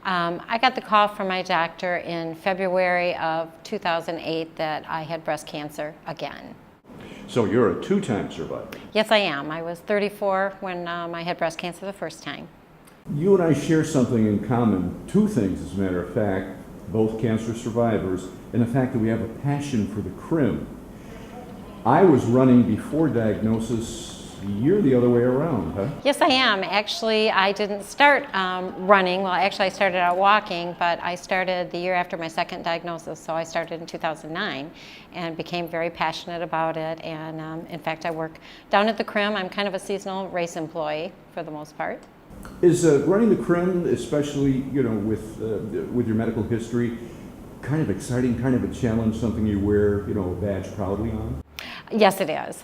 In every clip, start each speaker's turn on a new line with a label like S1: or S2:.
S1: I got the call from my doctor in February of 2008 that I had breast cancer again.
S2: So you're a two-time survivor.
S1: Yes, I am. I was 34 when I had breast cancer the first time.
S2: You and I share something in common, two things as a matter of fact, both cancer survivors, and the fact that we have a passion for the Crim. I was running before diagnosis. You're the other way around, huh?
S1: Yes, I am. Actually, I didn't start running. Well, actually, I started out walking, but I started the year after my second diagnosis. So I started in 2009 and became very passionate about it. And in fact, I work down at the Crim. I'm kind of a seasonal race employee for the most part.
S2: Is running the Crim, especially with your medical history, kind of exciting, kind of a challenge, something you wear a badge proudly on?
S1: Yes, it is.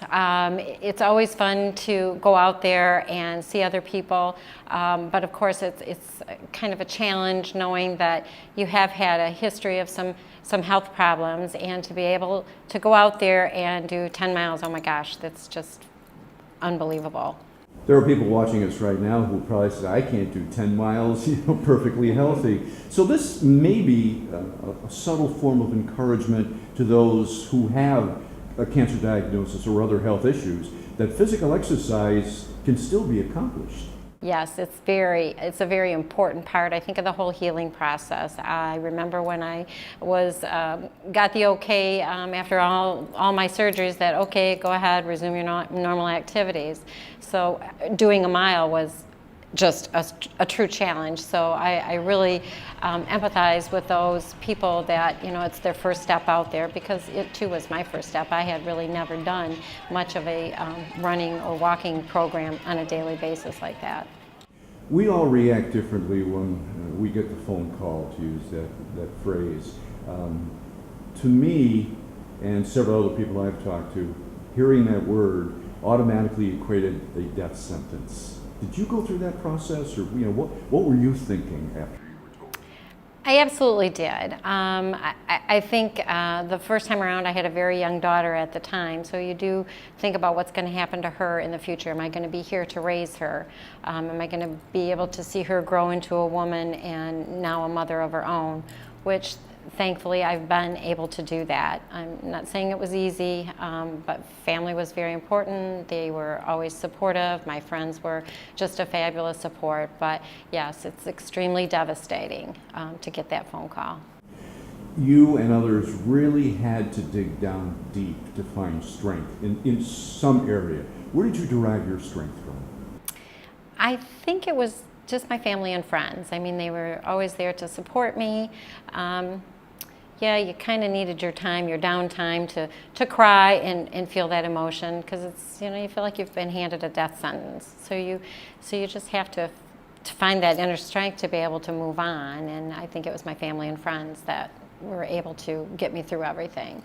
S1: It's always fun to go out there and see other people, but of course it's kind of a challenge knowing that you have had a history of some health problems, and to be able to go out there and do 10 miles, oh my gosh, that's just unbelievable.
S2: There are people watching us right now who probably say, I can't do 10 miles, perfectly healthy. So this may be a subtle form of encouragement to those who have a cancer diagnosis or other health issues, that physical exercise can still be accomplished.
S1: Yes, it's a very important part, I think, of the whole healing process. I remember when I got the okay after all my surgeries that, okay, go ahead, resume your normal activities. So doing a mile was just a true challenge. So I really empathize with those people that, it's their first step out there, because it too was my first step. I had really never done much of a running or walking program on a daily basis like that.
S2: We all react differently when we get the phone call, to use that phrase. To me, and several other people I've talked to, hearing that word automatically equated a death sentence. Did you go through that process, or what were you thinking after you were told?
S1: I absolutely did. I think the first time around I had a very young daughter at the time, so you do think about what's going to happen to her in the future. Am I going to be here to raise her? Am I going to be able to see her grow into a woman and now a mother of her own? Which thankfully I've been able to do that. I'm not saying it was easy, but family was very important. They were always supportive. My friends were just a fabulous support. But yes, it's extremely devastating to get that phone call.
S2: You and others really had to dig down deep to find strength in some area. Where did you derive your strength from?
S1: I think it was just my family and friends. I mean, they were always there to support me. Yeah, you kind of needed your time, your downtime to cry and feel that emotion, because it's, you feel like you've been handed a death sentence. So you just have to find that inner strength to be able to move on. And I think it was my family and friends that were able to get me through everything.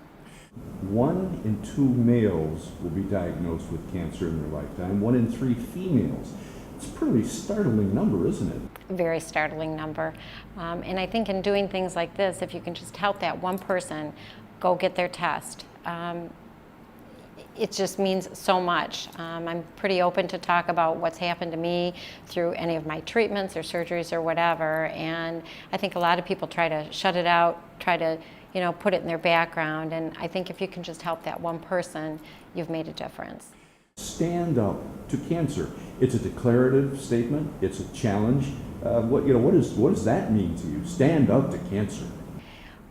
S2: 1 in 2 males will be diagnosed with cancer in their lifetime. 1 in 3 females. It's a pretty startling number, isn't it?
S1: Very startling number. And I think in doing things like this, if you can just help that one person go get their test, it just means so much. I'm pretty open to talk about what's happened to me through any of my treatments or surgeries or whatever. And I think a lot of people try to shut it out, try to put it in their background. And I think if you can just help that one person, you've made a difference.
S2: Stand up to cancer. It's a declarative statement. It's a challenge. What does that mean to you? Stand up to cancer.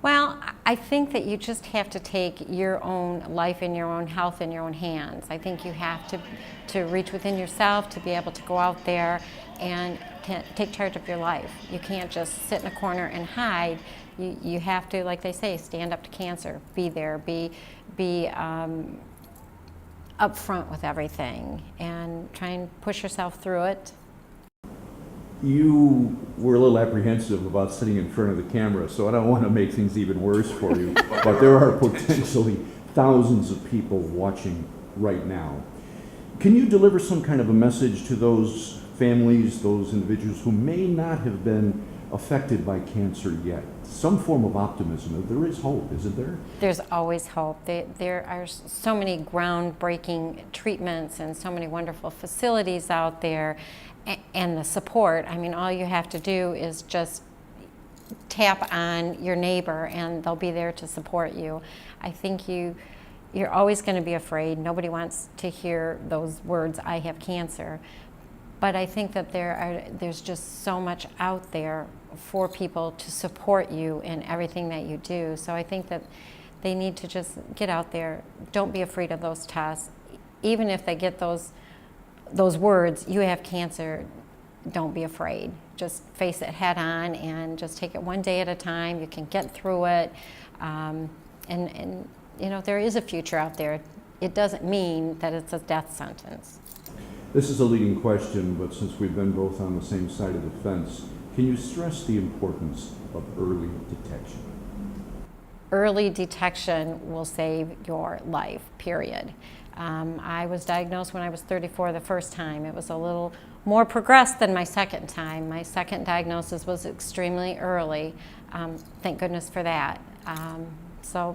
S1: Well, I think that you just have to take your own life and your own health in your own hands. I think you have to reach within yourself to be able to go out there and take charge of your life. You can't just sit in a corner and hide. You have to, like they say, stand up to cancer. Be there. Be up front with everything and try and push yourself through it.
S2: You were a little apprehensive about sitting in front of the camera, so I don't want to make things even worse for you, but there are potentially thousands of people watching right now. Can you deliver some kind of a message to those families, those individuals who may not have been affected by cancer yet? Some form of optimism. There is hope, isn't there?
S1: There's always hope. There are so many groundbreaking treatments and so many wonderful facilities out there, and the support. I mean, all you have to do is just, tap on your neighbor and they'll be there to support you. I think you're always going to be afraid. Nobody wants to hear those words, I have cancer. But I think that there's just so much out there for people to support you in everything that you do. So I think that they need to just get out there. Don't be afraid of those tests. Even if they get those words, you have cancer, don't be afraid. Just face it head on and just take it one day at a time. You can get through it. And you know, there is a future out there. It doesn't mean that it's a death sentence.
S2: This is a leading question, but since we've been both on the same side of the fence, can you stress the importance of early detection?
S1: Early detection will save your life, period. I was diagnosed when I was 34 the first time. It was a little more progressed than my second time. My second diagnosis was extremely early. Thank goodness for that. So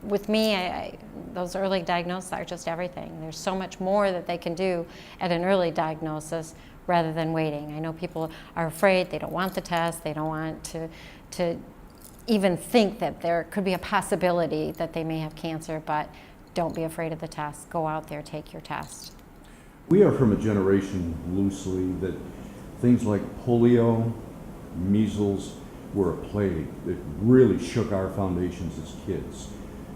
S1: with me, those early diagnoses are just everything. There's so much more that they can do at an early diagnosis rather than waiting. I know people are afraid, they don't want the test, they don't want to even think that there could be a possibility that they may have cancer, but don't be afraid of the test. Go out there, take your test.
S2: We are from a generation, loosely, that things like polio, measles were a plague that really shook our foundations as kids.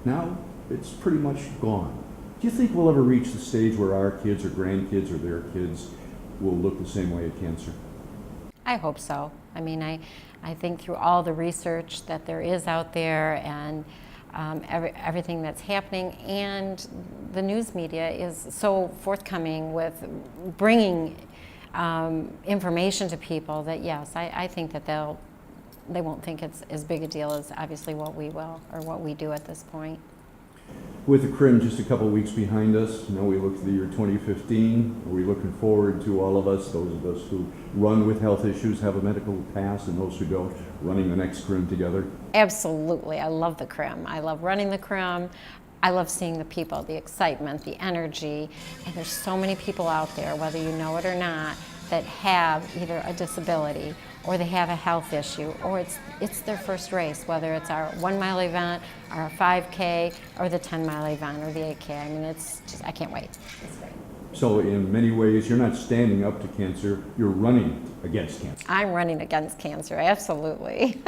S2: Now, it's pretty much gone. Do you think we'll ever reach the stage where our kids or grandkids or their kids will look the same way at cancer?
S1: I hope so. I mean, I think through all the research that there is out there and everything that's happening, and the news media is so forthcoming with bringing information to people that yes, I think that they won't think it's as big a deal as obviously what we will or what we do at this point.
S2: With the Crim just a couple of weeks behind us, now we look to the year 2015. Are we looking forward to all of us, those of us who run with health issues, have a medical past, and those who don't, running the next Crim together?
S1: Absolutely. I love the Crim. I love running the Crim. I love seeing the people, the excitement, the energy. And there's so many people out there, whether you know it or not, that have either a disability or they have a health issue, or it's their first race, whether it's our 1 mile event, our 5K, or the 10 mile event, or the 8K. I mean, it's just, I can't wait. It's great.
S2: So in many ways, you're not standing up to cancer, you're running against cancer.
S1: I'm running against cancer, absolutely.